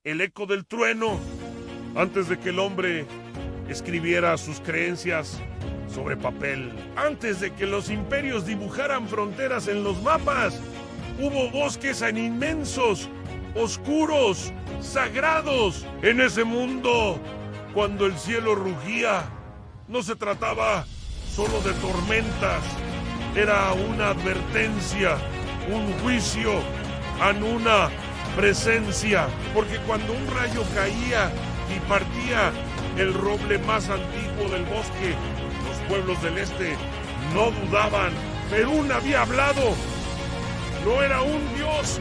el eco del trueno, antes de que el hombre escribiera sus creencias sobre papel, antes de que los imperios dibujaran fronteras en los mapas, hubo bosques inmensos, oscuros, sagrados. En ese mundo, cuando el cielo rugía, no se trataba solo de tormentas, era una advertencia, un juicio, una presencia, porque cuando un rayo caía y partía el roble más antiguo del bosque, los pueblos del este no dudaban. Perún había hablado. No era un dios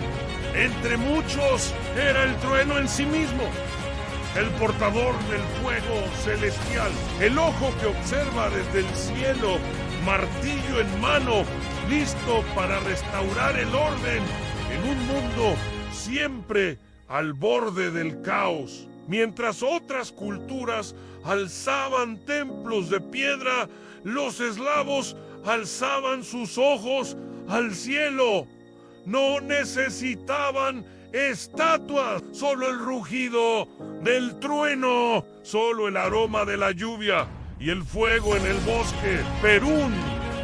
entre muchos, era el trueno en sí mismo, el portador del fuego celestial, el ojo que observa desde el cielo, martillo en mano, listo para restaurar el orden en un mundo siempre al borde del caos. Mientras otras culturas alzaban templos de piedra, los eslavos alzaban sus ojos al cielo. No necesitaban estatuas, solo el rugido del trueno, solo el aroma de la lluvia y el fuego en el bosque. Perún,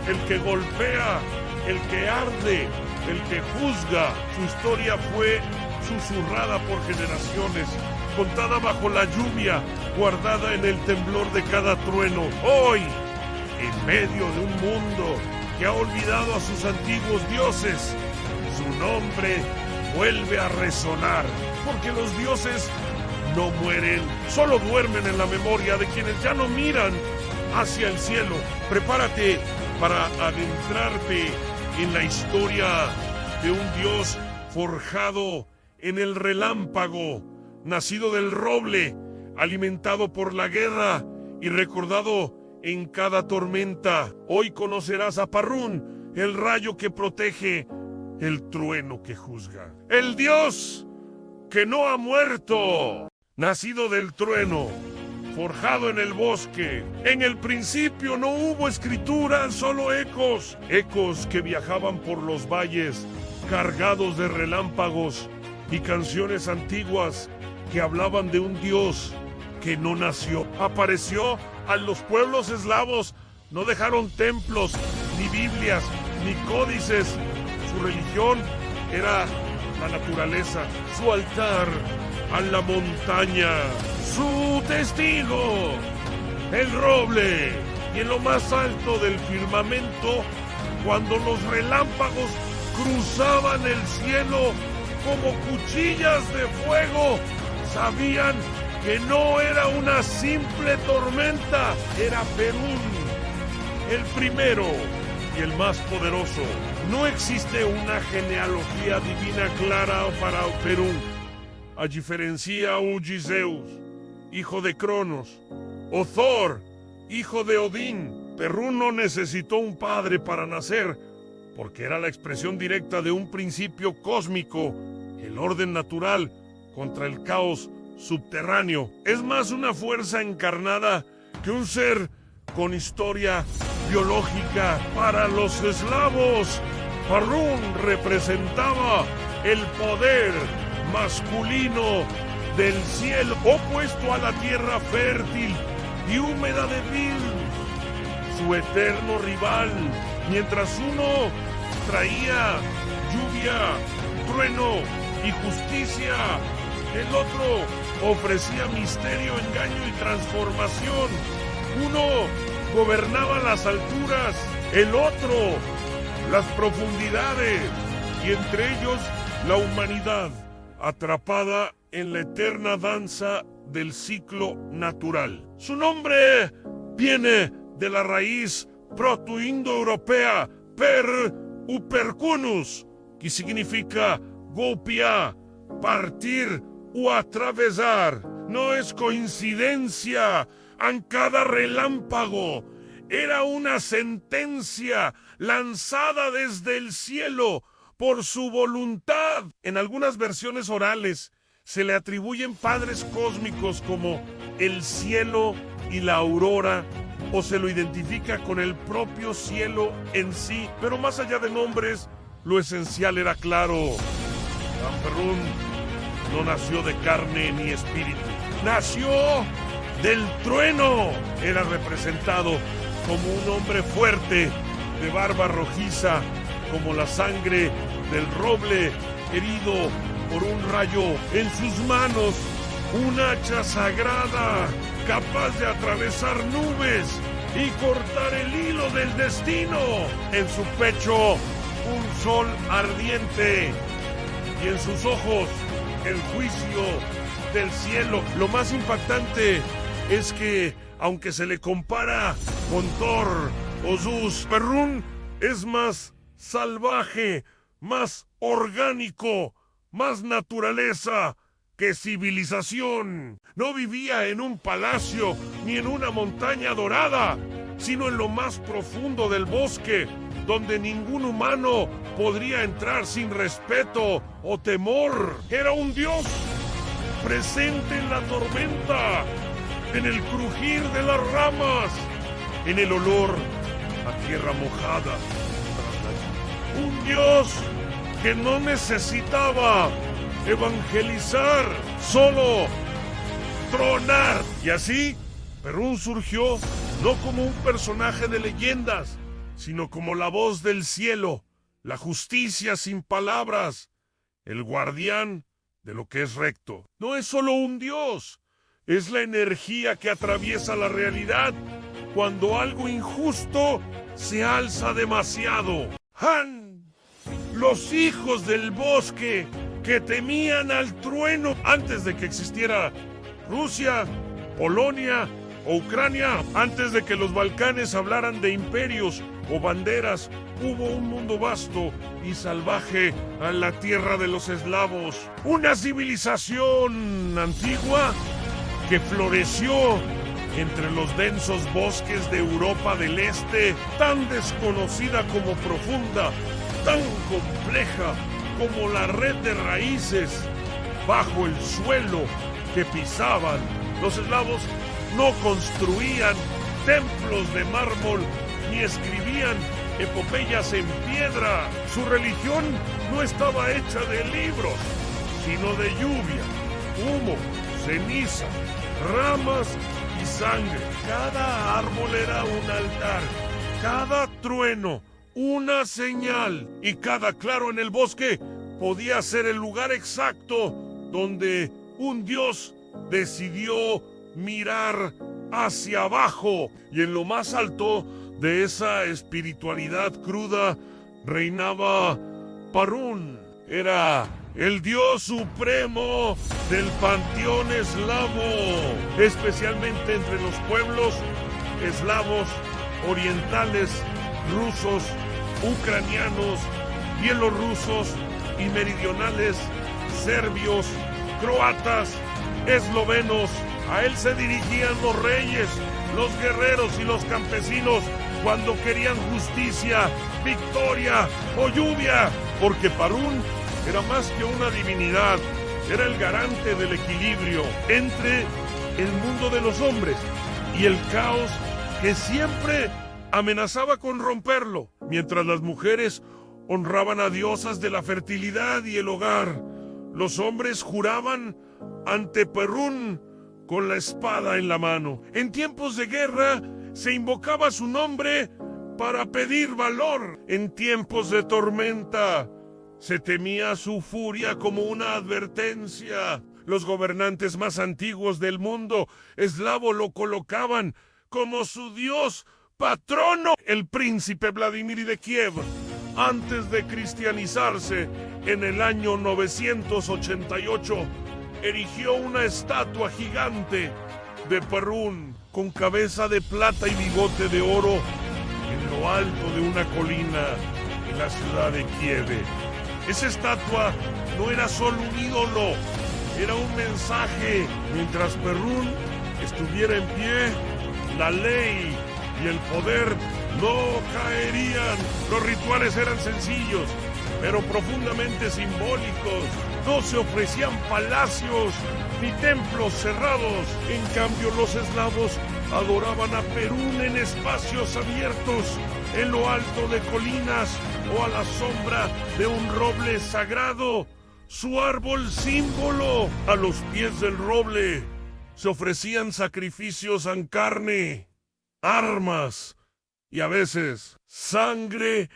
el que golpea, el que arde, el que juzga. Su historia fue susurrada por generaciones, contada bajo la lluvia, guardada en el temblor de cada trueno. Hoy, en medio de un mundo que ha olvidado a sus antiguos dioses, su nombre vuelve a resonar, porque los dioses no mueren, solo duermen en la memoria de quienes ya no miran hacia el cielo. Prepárate para adentrarte en la historia de un dios forjado en el relámpago, nacido del roble, alimentado por la guerra y recordado en cada tormenta. Hoy conocerás a Parún, el rayo que protege, el trueno que juzga. El dios que no ha muerto, nacido del trueno, forjado en el bosque. En el principio no hubo escritura, solo ecos. Ecos que viajaban por los valles, cargados de relámpagos y canciones antiguas que hablaban de un dios que no nació. Apareció a los pueblos eslavos. No dejaron templos, ni Biblias, ni códices. Su religión era la naturaleza, su altar a la montaña, su testigo, el roble. Y en lo más alto del firmamento, cuando los relámpagos cruzaban el cielo como cuchillas de fuego, sabían que no era una simple tormenta, era Perún, el primero y el más poderoso. No existe una genealogía divina clara para Perún, a diferencia Ugizeus, hijo de Cronos, o Thor, hijo de Odín. Perún no necesitó un padre para nacer, porque era la expresión directa de un principio cósmico, el orden natural contra el caos subterráneo. Es más una fuerza encarnada que un ser con historia biológica. Para los eslavos, Perún representaba el poder masculino del cielo, opuesto a la tierra fértil y húmeda de Vilnius, su eterno rival. Mientras uno traía lluvia, trueno y justicia, el otro ofrecía misterio, engaño y transformación. Uno gobernaba las alturas, el otro las profundidades, y entre ellos la humanidad, atrapada en la eterna danza del ciclo natural. Su nombre viene de la raíz proto-indoeuropea per upercunus, que significa golpear, partir o atravesar. No es coincidencia, en cada relámpago era una sentencia lanzada desde el cielo por su voluntad. En algunas versiones orales se le atribuyen padres cósmicos como el cielo y la aurora, o se lo identifica con el propio cielo en sí. Pero más allá de nombres, lo esencial era claro. San Perún no nació de carne ni espíritu, nació del trueno. Era representado como un hombre fuerte, de barba rojiza, como la sangre del roble herido por un rayo. En sus manos, un hacha sagrada, capaz de atravesar nubes y cortar el hilo del destino. En su pecho, un sol ardiente, y en sus ojos, el juicio del cielo. Lo más impactante es que, aunque se le compara con Thor o Zeus, Perún es más salvaje, más orgánico, más naturaleza que civilización. No vivía en un palacio ni en una montaña dorada, sino en lo más profundo del bosque, donde ningún humano podría entrar sin respeto o temor. Era un dios presente en la tormenta, en el crujir de las ramas, en el olor a tierra mojada. Un dios que no necesitaba evangelizar, solo tronar. Y así, Perún surgió no como un personaje de leyendas, sino como la voz del cielo, la justicia sin palabras, el guardián de lo que es recto. No es solo un dios, es la energía que atraviesa la realidad cuando algo injusto se alza demasiado. ¡Han! Los hijos del bosque que temían al trueno antes de que existiera Rusia, Polonia o Ucrania, antes de que los Balcanes hablaran de imperios o banderas, hubo un mundo vasto y salvaje en la tierra de los eslavos. Una civilización antigua que floreció entre los densos bosques de Europa del Este, tan desconocida como profunda, tan compleja como la red de raíces bajo el suelo que pisaban. Los eslavos no construían templos de mármol ni escribían epopeyas en piedra. Su religión no estaba hecha de libros, sino de lluvia, humo, ceniza, ramas y sangre. Cada árbol era un altar, cada trueno una señal, y cada claro en el bosque podía ser el lugar exacto donde un dios decidió mirar hacia abajo. Y en lo más alto de esa espiritualidad cruda reinaba Perún. Era el dios supremo del panteón eslavo, especialmente entre los pueblos eslavos orientales, rusos, ucranianos, bielorrusos y meridionales, serbios, croatas, eslovenos. A él se dirigían los reyes, los guerreros y los campesinos cuando querían justicia, victoria o lluvia, porque Perún era más que una divinidad, era el garante del equilibrio entre el mundo de los hombres y el caos que siempre amenazaba con romperlo, mientras las mujeres honraban a diosas de la fertilidad y el hogar. Los hombres juraban ante Perún con la espada en la mano. En tiempos de guerra se invocaba su nombre para pedir valor. En tiempos de tormenta se temía su furia como una advertencia. Los gobernantes más antiguos del mundo eslavo lo colocaban como su dios patrono. El príncipe Vladimir de Kiev, antes de cristianizarse en el año 988, erigió una estatua gigante de Perún con cabeza de plata y bigote de oro en lo alto de una colina en la ciudad de Kiev. Esa estatua no era solo un ídolo, era un mensaje. Mientras Perún estuviera en pie, la ley y el poder no caerían. Los rituales eran sencillos, pero profundamente simbólicos. No se ofrecían palacios ni templos cerrados. En cambio, los eslavos adoraban a Perún en espacios abiertos, en lo alto de colinas o a la sombra de un roble sagrado. su árbol símbolo. A los pies del roble se ofrecían sacrificios en carne, armas y a veces sangre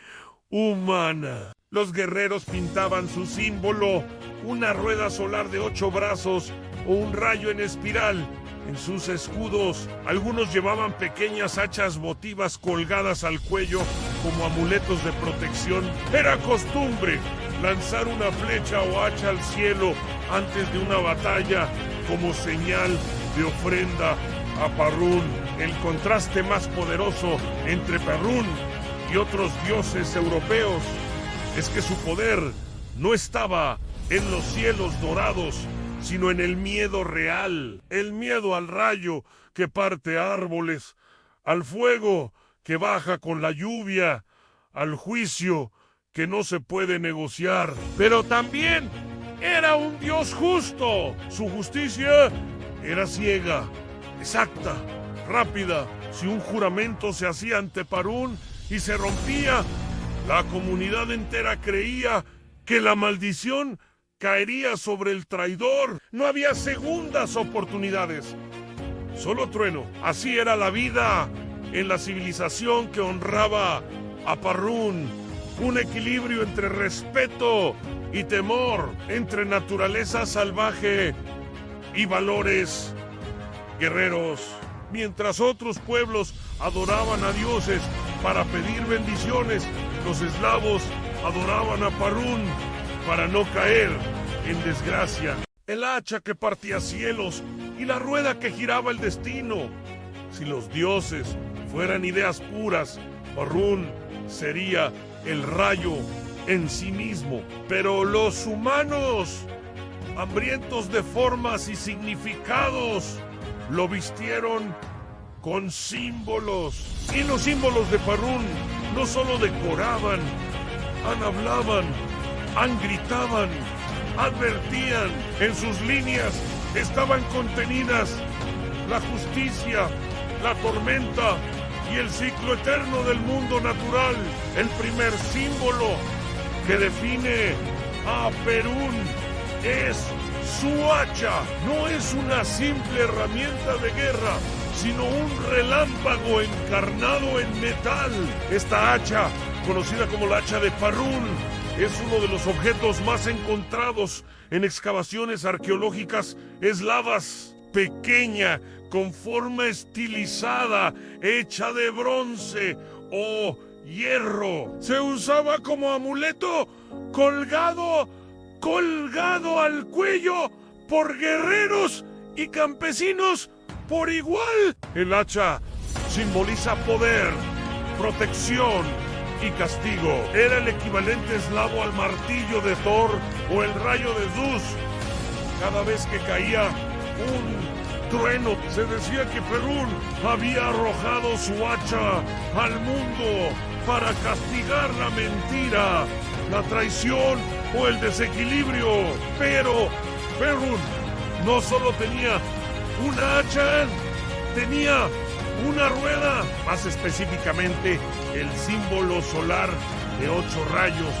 humana. Los guerreros pintaban su símbolo, una rueda solar de 8 brazos o un rayo en espiral en sus escudos. Algunos llevaban pequeñas hachas votivas colgadas al cuello como amuletos de protección. Era costumbre lanzar una flecha o hacha al cielo antes de una batalla como señal de ofrenda a Perún. El contraste más poderoso entre Perún y otros dioses europeos es que su poder no estaba en los cielos dorados, sino en el miedo real, el miedo al rayo que parte árboles, al fuego que baja con la lluvia, al juicio que no se puede negociar. Pero también era un Dios justo. Su justicia era ciega, exacta, rápida. Si un juramento se hacía ante Perún y se rompía, la comunidad entera creía que la maldición caería sobre el traidor. No había segundas oportunidades, solo trueno. Así era la vida en la civilización que honraba a Perún. Un equilibrio entre respeto y temor, entre naturaleza salvaje y valores guerreros. Mientras otros pueblos adoraban a dioses para pedir bendiciones, los eslavos adoraban a Perún para no caer en desgracia. El hacha que partía cielos y la rueda que giraba el destino. Si los dioses fueran ideas puras, Perún sería el rayo en sí mismo. Pero los humanos, hambrientos de formas y significados, lo vistieron con símbolos. Y los símbolos de Perún no solo decoraban, hablaban, gritaban, advertían. En sus líneas estaban contenidas la justicia, la tormenta y el ciclo eterno del mundo natural. El primer símbolo que define a Perún es su hacha. No es una simple herramienta de guerra, sino un relámpago encarnado en metal. Esta hacha, conocida como la hacha de Perún, es uno de los objetos más encontrados en excavaciones arqueológicas eslavas. Pequeña, con forma estilizada, hecha de bronce o hierro. Se usaba como amuleto colgado al cuello por guerreros y campesinos por igual. El hacha simboliza poder, protección y castigo. Era el equivalente eslavo al martillo de Thor o el rayo de Zeus. Cada vez que caía un trueno, se decía que Perún había arrojado su hacha al mundo para castigar la mentira, la traición o el desequilibrio. Pero Perún no solo tenía una hacha, tenía una rueda, más específicamente el símbolo solar de 8 rayos,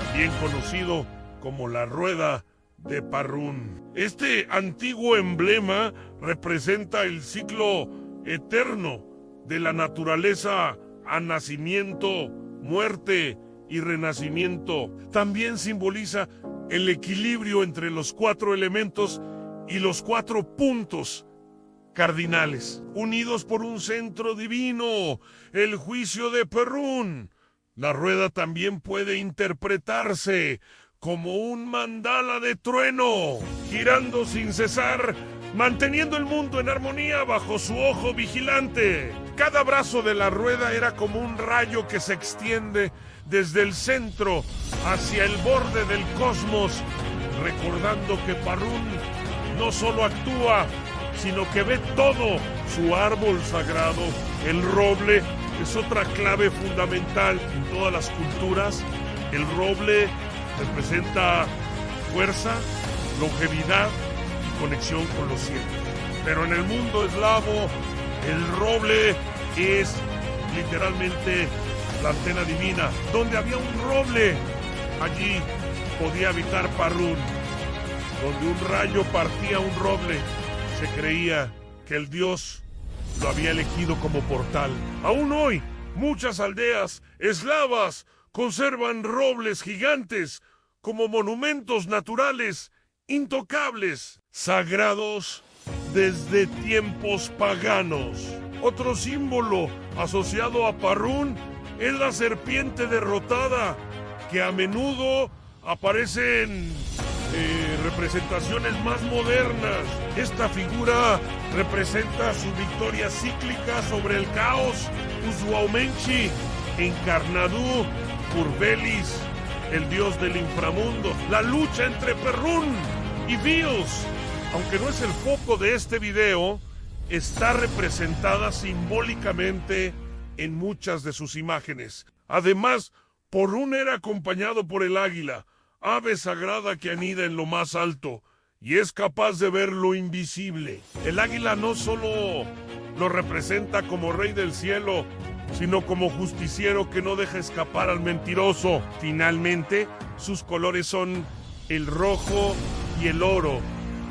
también conocido como la rueda de Perún. Este antiguo emblema representa el ciclo eterno de la naturaleza a nacimiento, muerte y renacimiento. También simboliza el equilibrio entre los 4 elementos y los 4 puntos cardinales, unidos por un centro divino, el juicio de Perún. La rueda también puede interpretarse como un mandala de trueno, girando sin cesar, manteniendo el mundo en armonía bajo su ojo vigilante. Cada brazo de la rueda era como un rayo que se extiende desde el centro hacia el borde del cosmos, recordando que Perún no solo actúa, sino que ve todo. Su árbol sagrado, el roble, es otra clave fundamental en todas las culturas. El roble representa fuerza, longevidad y conexión con los cielos. Pero en el mundo eslavo, el roble es literalmente la antena divina. Donde había un roble, allí podía habitar Perún. donde un rayo partía un roble. Se creía que el dios lo había elegido como portal. Aún hoy, muchas aldeas eslavas conservan robles gigantes como monumentos naturales intocables, sagrados desde tiempos paganos. Otro símbolo asociado a Parún es la serpiente derrotada, que a menudo aparece en representaciones más modernas. Esta figura representa su victoria cíclica sobre el caos, usualmente encarnado por Belis, el dios del inframundo. La lucha entre Perún y Bios, aunque no es el foco de este video, está representada simbólicamente en muchas de sus imágenes. Además, Perún era acompañado por el águila, ave sagrada que anida en lo más alto y es capaz de ver lo invisible. El águila no solo lo representa como rey del cielo, sino como justiciero que no deja escapar al mentiroso. Finalmente, sus colores son el rojo y el oro.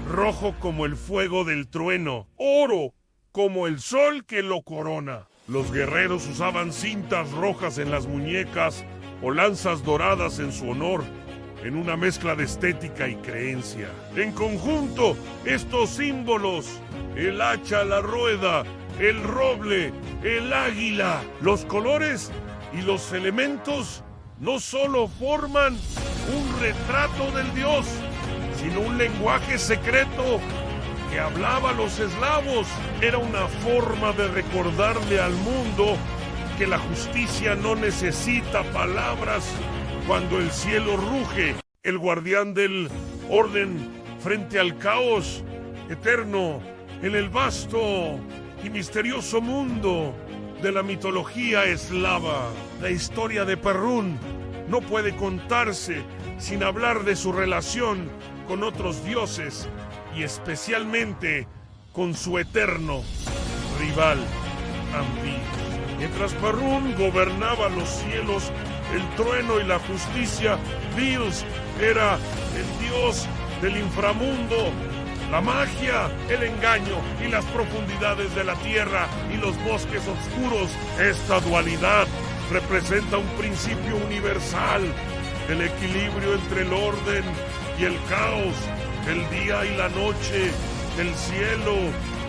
Rojo como el fuego del trueno, oro como el sol que lo corona. Los guerreros usaban cintas rojas en las muñecas o lanzas doradas en su honor, en una mezcla de estética y creencia. En conjunto, estos símbolos, el hacha, la rueda, el roble, el águila, los colores y los elementos no solo forman un retrato del dios, sino un lenguaje secreto que hablaba los eslavos. Era una forma de recordarle al mundo que la justicia no necesita palabras. Cuando el cielo ruge, el guardián del orden frente al caos eterno en el vasto y misterioso mundo de la mitología eslava. La historia de Perún no puede contarse sin hablar de su relación con otros dioses y especialmente con su eterno rival, Anubis. Mientras Perún gobernaba los cielos, el trueno y la justicia, Bios era el dios del inframundo, la magia, el engaño y las profundidades de la tierra y los bosques oscuros. Esta dualidad representa un principio universal, el equilibrio entre el orden y el caos, el día y la noche, el cielo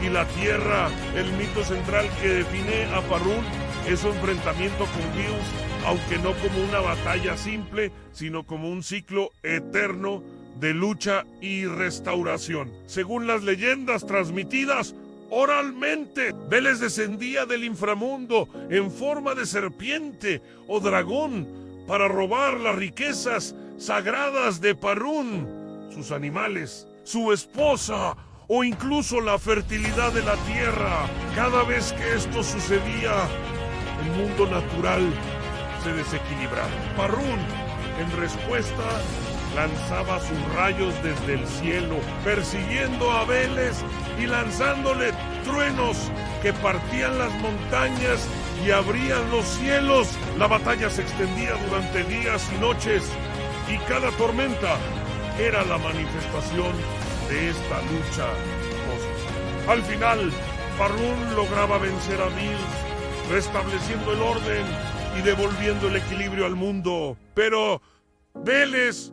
y la tierra. El mito central que define a Perún es su enfrentamiento con Bios, aunque no como una batalla simple, sino como un ciclo eterno de lucha y restauración. Según las leyendas transmitidas oralmente, Veles descendía del inframundo en forma de serpiente o dragón para robar las riquezas sagradas de Perún, sus animales, su esposa o incluso la fertilidad de la tierra. Cada vez que esto sucedía, el mundo natural se desequilibraba. Perún, en respuesta, lanzaba sus rayos desde el cielo, persiguiendo a Veles y lanzándole truenos que partían las montañas y abrían los cielos. La batalla se extendía durante días y noches, y cada tormenta era la manifestación de esta lucha cósmica. Al final, Perún lograba vencer a Bios, restableciendo el orden y devolviendo el equilibrio al mundo. Pero Veles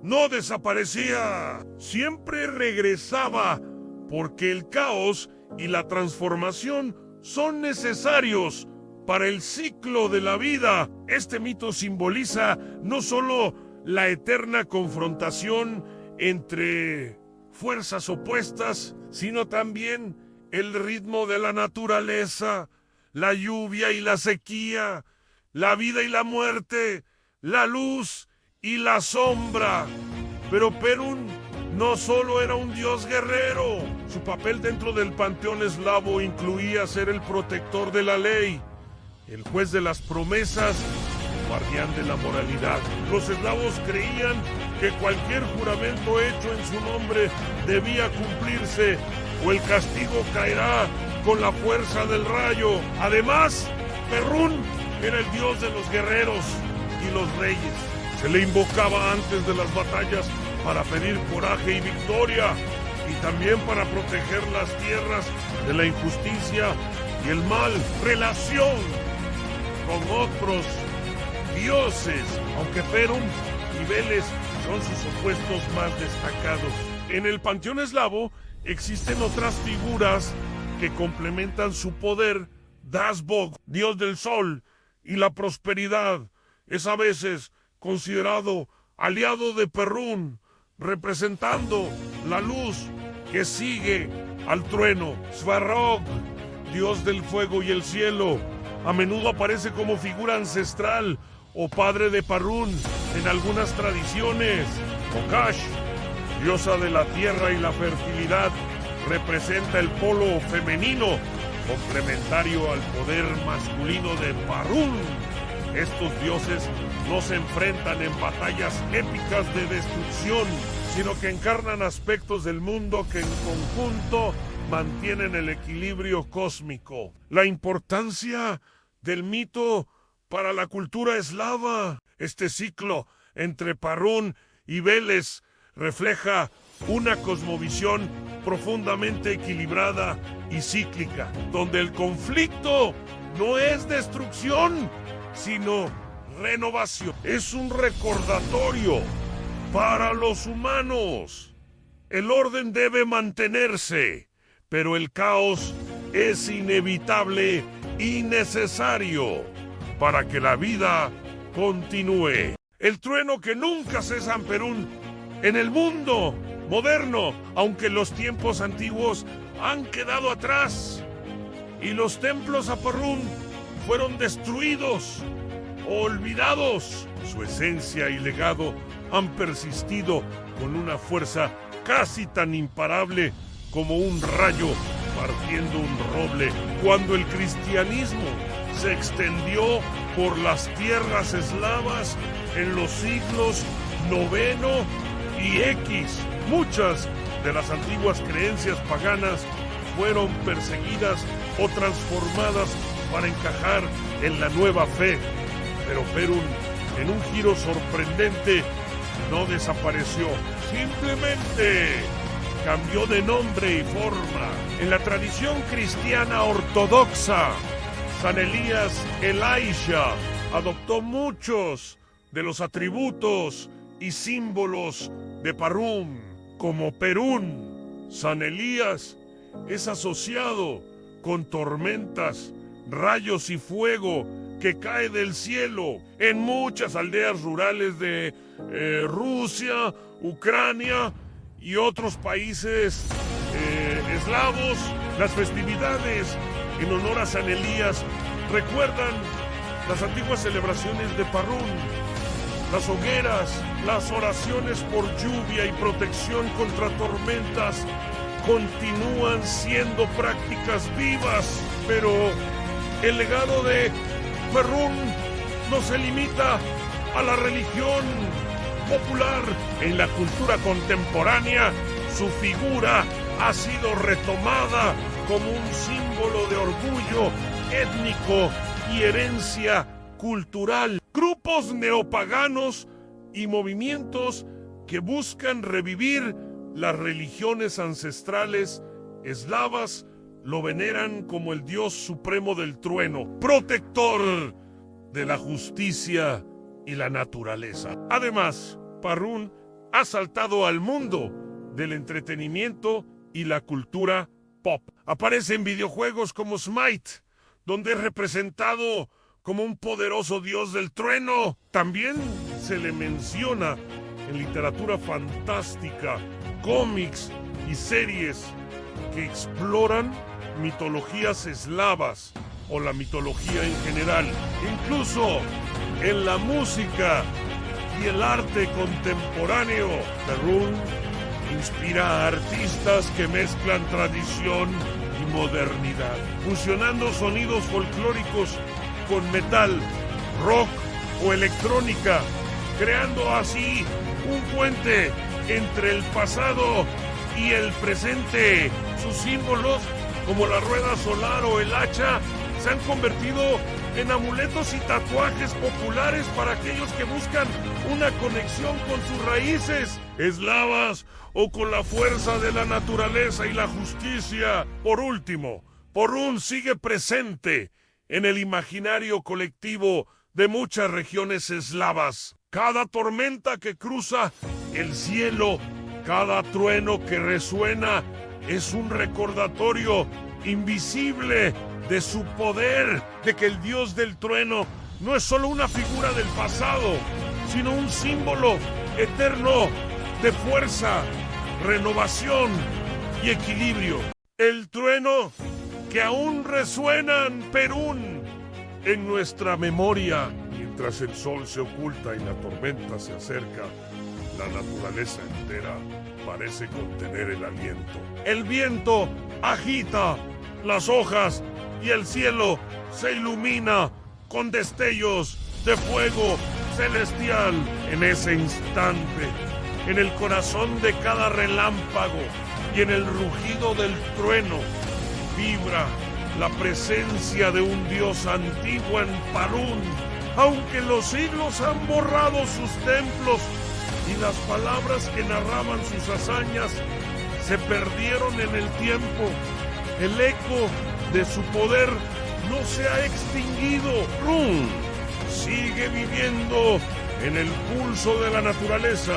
no desaparecía, siempre regresaba, porque el caos y la transformación son necesarios para el ciclo de la vida. Este mito simboliza no solo la eterna confrontación entre fuerzas opuestas, sino también el ritmo de la naturaleza, la lluvia y la sequía, la vida y la muerte, la luz y la sombra. Pero Perún no solo era un dios guerrero. Su papel dentro del panteón eslavo incluía ser el protector de la ley, el juez de las promesas, el guardián de la moralidad. Los eslavos creían que cualquier juramento hecho en su nombre debía cumplirse, o el castigo caerá con la fuerza del rayo. Además, Perún era el dios de los guerreros y los reyes. Se le invocaba antes de las batallas para pedir coraje y victoria, y también para proteger las tierras de la injusticia y el mal. Relación con otros dioses, aunque Perun y Veles son sus opuestos más destacados. En el panteón eslavo existen otras figuras que complementan su poder. Dasbog, dios del sol y la prosperidad, es a veces considerado aliado de Perún, representando la luz que sigue al trueno. Svarog, dios del fuego y el cielo, a menudo aparece como figura ancestral o padre de Perún en algunas tradiciones. Okash, diosa de la tierra y la fertilidad, representa el polo femenino, complementario al poder masculino de Perún. Estos dioses no se enfrentan en batallas épicas de destrucción, sino que encarnan aspectos del mundo que en conjunto mantienen el equilibrio cósmico. La importancia del mito para la cultura eslava. Este ciclo entre Perún y Veles refleja una cosmovisión profundamente equilibrada y cíclica, donde el conflicto no es destrucción, sino renovación. Es un recordatorio para los humanos. El orden debe mantenerse, pero el caos es inevitable y necesario para que la vida continúe. El trueno que nunca cesa en Perún. En el mundo moderno, aunque los tiempos antiguos han quedado atrás y los templos a Perún fueron destruidos o olvidados, su esencia y legado han persistido con una fuerza casi tan imparable como un rayo partiendo un roble. Cuando el cristianismo se extendió por las tierras eslavas en los siglos IX y X, muchas de las antiguas creencias paganas fueron perseguidas o transformadas para encajar en la nueva fe. Pero Perún, en un giro sorprendente, no desapareció, simplemente cambió de nombre y forma. En la tradición cristiana ortodoxa, San Elías Elisha adoptó muchos de los atributos y símbolos de Perún. Como Perún, San Elías es asociado con tormentas, rayos y fuego que cae del cielo. En muchas aldeas rurales de Rusia, Ucrania y otros países eslavos, las festividades en honor a San Elías recuerdan las antiguas celebraciones de Perún, las hogueras, las oraciones por lluvia y protección contra tormentas continúan siendo prácticas vivas, pero el legado de Perún no se limita a la religión popular. En la cultura contemporánea, su figura ha sido retomada como un símbolo de orgullo étnico y herencia cultural. Grupos neopaganos y movimientos que buscan revivir las religiones ancestrales eslavas lo veneran como el dios supremo del trueno, protector de la justicia y la naturaleza. Además, Perún ha saltado al mundo del entretenimiento y la cultura pop. Aparece en videojuegos como Smite, donde es representado como un poderoso dios del trueno. También se le menciona en literatura fantástica, cómics y series que exploran mitologías eslavas o la mitología en general. Incluso en la música y el arte contemporáneo, Perún inspira a artistas que mezclan tradición y modernidad, fusionando sonidos folclóricos con metal, rock o electrónica, creando así un puente entre el pasado y el presente. Sus símbolos, como la rueda solar o el hacha, se han convertido en amuletos y tatuajes populares para aquellos que buscan una conexión con sus raíces eslavas o con la fuerza de la naturaleza y la justicia. Por último, Perún sigue presente en el imaginario colectivo de muchas regiones eslavas. Cada tormenta que cruza el cielo, cada trueno que resuena, es un recordatorio invisible de su poder, de que el dios del trueno no es solo una figura del pasado, sino un símbolo eterno de fuerza, renovación y equilibrio. El trueno que aún resuena en Perún, en nuestra memoria. Mientras el sol se oculta y la tormenta se acerca, la naturaleza entera parece contener el aliento. El viento agita las hojas y el cielo se ilumina con destellos de fuego celestial. En ese instante, en el corazón de cada relámpago y en el rugido del trueno, vibra la presencia de un dios antiguo en Perún. Aunque los siglos han borrado sus templos y las palabras que narraban sus hazañas se perdieron en el tiempo, el eco de su poder no se ha extinguido. Perún sigue viviendo en el pulso de la naturaleza,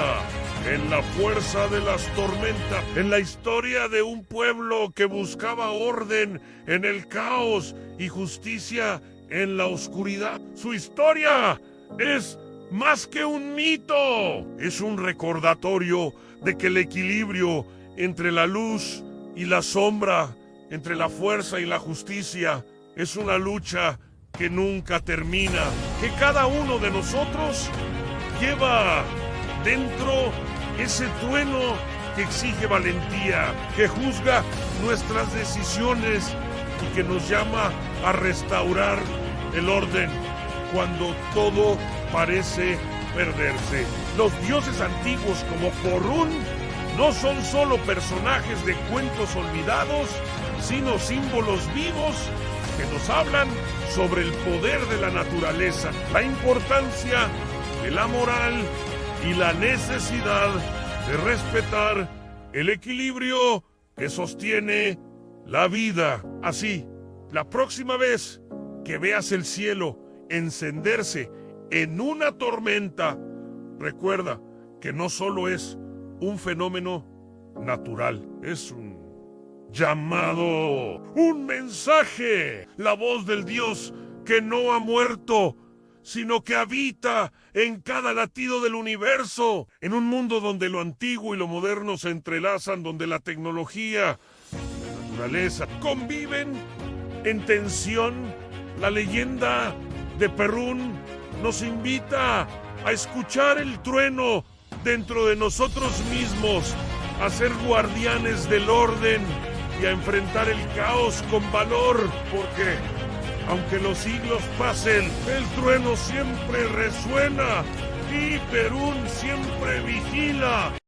en la fuerza de las tormentas, en la historia de un pueblo que buscaba orden en el caos y justicia en la oscuridad. Su historia es más que un mito, es un recordatorio de que el equilibrio entre la luz y la sombra, entre la fuerza y la justicia, es una lucha que nunca termina, que cada uno de nosotros lleva dentro ese trueno que exige valentía, que juzga nuestras decisiones y que nos llama a restaurar el orden cuando todo parece perderse. Los dioses antiguos como Perún no son solo personajes de cuentos olvidados, sino símbolos vivos que nos hablan sobre el poder de la naturaleza, la importancia de la moral y la necesidad de respetar el equilibrio que sostiene la vida. Así, la próxima vez que veas el cielo encenderse en una tormenta, recuerda que no solo es un fenómeno natural, es un llamado, un mensaje, la voz del Dios que no ha muerto, sino que habita en cada latido del universo, en un mundo donde lo antiguo y lo moderno se entrelazan, donde la tecnología y la naturaleza conviven en tensión. La leyenda de Perún nos invita a escuchar el trueno dentro de nosotros mismos, a ser guardianes del orden y a enfrentar el caos con valor, porque aunque los siglos pasen, el trueno siempre resuena y Perún siempre vigila.